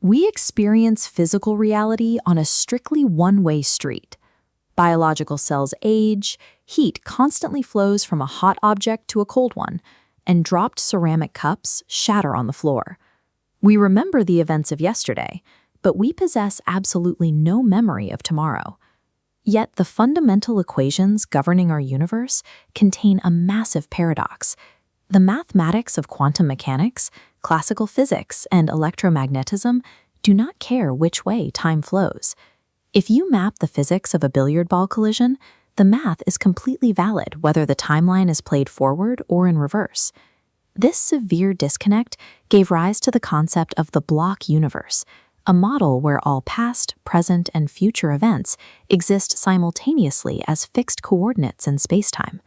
We experience physical reality on a strictly one-way street. Biological cells age, heat constantly flows from a hot object to a cold one, and dropped ceramic cups shatter on the floor. We remember the events of yesterday, but we possess absolutely no memory of tomorrow. Yet the fundamental equations governing our universe contain a massive paradox. The mathematics of quantum mechanics, classical physics, and electromagnetism do not care which way time flows. If you map the physics of a billiard ball collision, the math is completely valid whether the timeline is played forward or in reverse. This severe disconnect gave rise to the concept of the block universe, a model where all past, present, and future events exist simultaneously as fixed coordinates in spacetime.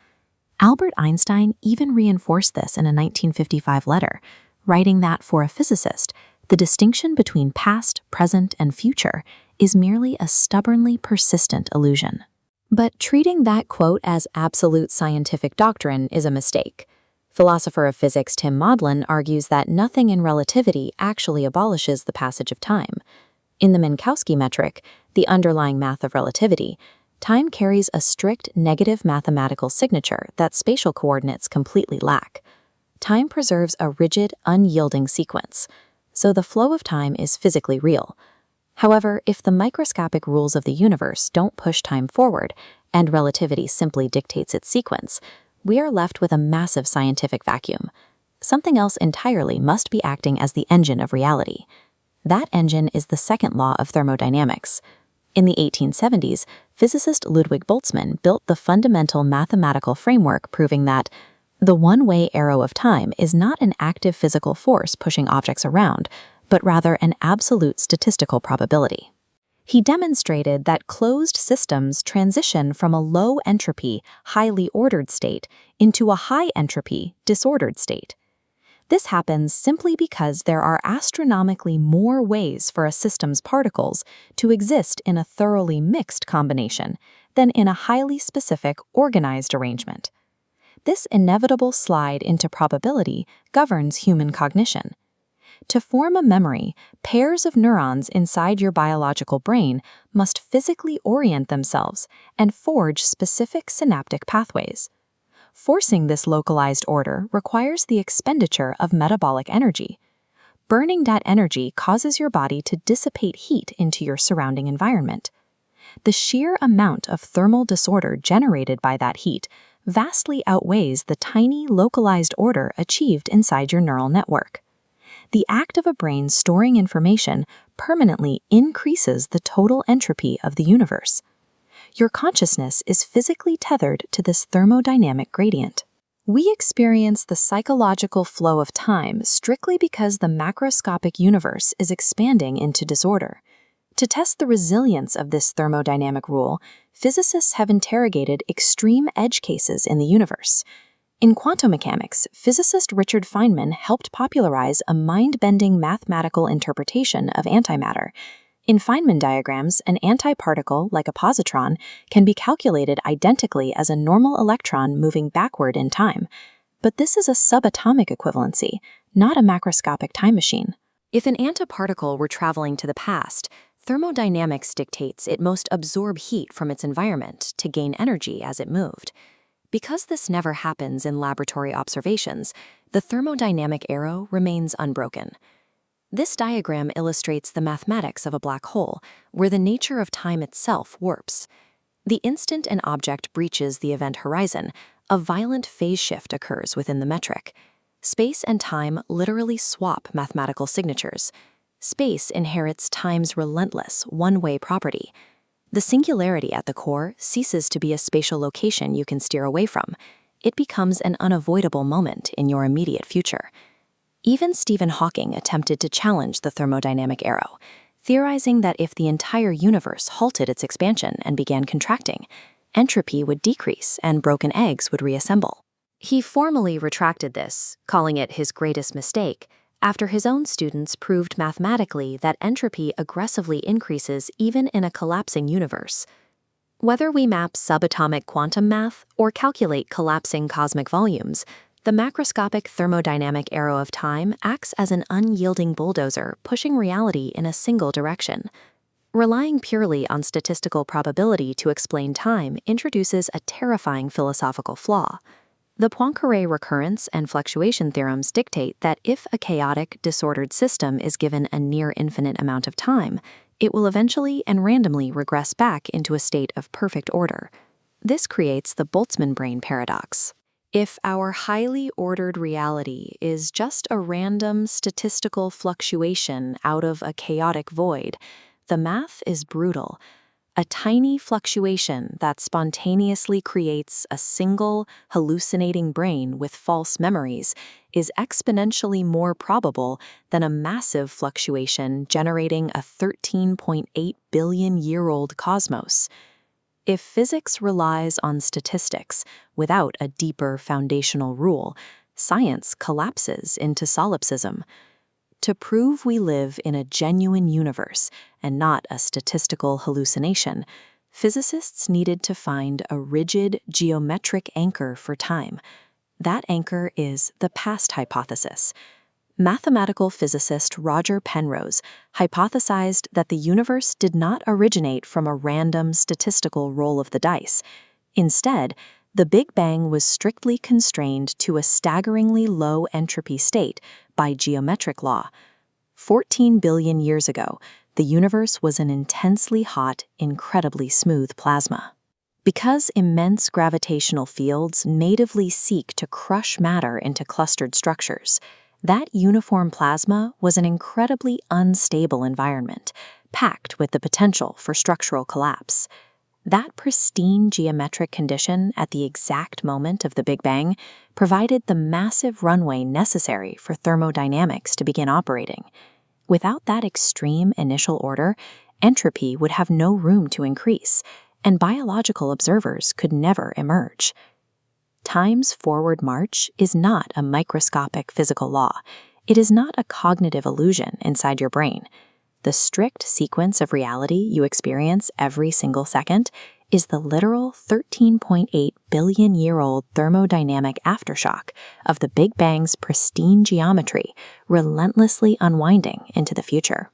Albert Einstein even reinforced this in a 1955 letter, writing that for a physicist, the distinction between past, present, and future is merely a stubbornly persistent illusion. But treating that quote as absolute scientific doctrine is a mistake. Philosopher of physics Tim Maudlin argues that nothing in relativity actually abolishes the passage of time. In the Minkowski metric, the underlying math of relativity, time carries a strict negative mathematical signature that spatial coordinates completely lack. Time preserves a rigid, unyielding sequence, so the flow of time is physically real. However, if the microscopic rules of the universe don't push time forward, and relativity simply dictates its sequence, we are left with a massive scientific vacuum. Something else entirely must be acting as the engine of reality. That engine is the second law of thermodynamics. In the 1870s, physicist Ludwig Boltzmann built the fundamental mathematical framework proving that the one-way arrow of time is not an active physical force pushing objects around, but rather an absolute statistical probability. He demonstrated that closed systems transition from a low-entropy, highly ordered state into a high-entropy, disordered state. This happens simply because there are astronomically more ways for a system's particles to exist in a thoroughly mixed combination than in a highly specific, organized arrangement. This inevitable slide into probability governs human cognition. To form a memory, pairs of neurons inside your biological brain must physically orient themselves and forge specific synaptic pathways. Forcing this localized order requires the expenditure of metabolic energy. Burning that energy causes your body to dissipate heat into your surrounding environment. The sheer amount of thermal disorder generated by that heat vastly outweighs the tiny localized order achieved inside your neural network. The act of a brain storing information permanently increases the total entropy of the universe. Your consciousness is physically tethered to this thermodynamic gradient. We experience the psychological flow of time strictly because the macroscopic universe is expanding into disorder. To test the resilience of this thermodynamic rule, physicists have interrogated extreme edge cases in the universe. In quantum mechanics, physicist Richard Feynman helped popularize a mind-bending mathematical interpretation of antimatter. In Feynman diagrams, an antiparticle, like a positron, can be calculated identically as a normal electron moving backward in time. But this is a subatomic equivalency, not a macroscopic time machine. If an antiparticle were traveling to the past, thermodynamics dictates it must absorb heat from its environment to gain energy as it moved. Because this never happens in laboratory observations, the thermodynamic arrow remains unbroken. This diagram illustrates the mathematics of a black hole, where the nature of time itself warps. The instant an object breaches the event horizon, a violent phase shift occurs within the metric. Space and time literally swap mathematical signatures. Space inherits time's relentless, one-way property. The singularity at the core ceases to be a spatial location you can steer away from. It becomes an unavoidable moment in your immediate future. Even Stephen Hawking attempted to challenge the thermodynamic arrow, theorizing that if the entire universe halted its expansion and began contracting, entropy would decrease and broken eggs would reassemble. He formally retracted this, calling it his greatest mistake, after his own students proved mathematically that entropy aggressively increases even in a collapsing universe. Whether we map subatomic quantum math or calculate collapsing cosmic volumes, The macroscopic thermodynamic arrow of time acts as an unyielding bulldozer, pushing reality in a single direction. Relying purely on statistical probability to explain time introduces a terrifying philosophical flaw. The Poincaré recurrence and fluctuation theorems dictate that if a chaotic, disordered system is given a near-infinite amount of time, it will eventually and randomly regress back into a state of perfect order. This creates the Boltzmann brain paradox. If our highly ordered reality is just a random statistical fluctuation out of a chaotic void, the math is brutal. A tiny fluctuation that spontaneously creates a single, hallucinating brain with false memories is exponentially more probable than a massive fluctuation generating a 13.8 billion-year-old cosmos. If physics relies on statistics without a deeper foundational rule, science collapses into solipsism. To prove we live in a genuine universe and not a statistical hallucination, physicists needed to find a rigid geometric anchor for time. That anchor is the past hypothesis. Mathematical physicist Roger Penrose hypothesized that the universe did not originate from a random statistical roll of the dice. Instead, the Big Bang was strictly constrained to a staggeringly low entropy state by geometric law. 14 billion years ago, the universe was an intensely hot, incredibly smooth plasma. Because immense gravitational fields natively seek to crush matter into clustered structures, that uniform plasma was an incredibly unstable environment, packed with the potential for structural collapse. That pristine geometric condition at the exact moment of the Big Bang provided the massive runway necessary for thermodynamics to begin operating. Without that extreme initial order, entropy would have no room to increase, and biological observers could never emerge. Time's forward march is not a microscopic physical law. It is not a cognitive illusion inside your brain. The strict sequence of reality you experience every single second is the literal 13.8 billion-year-old thermodynamic aftershock of the Big Bang's pristine geometry relentlessly unwinding into the future.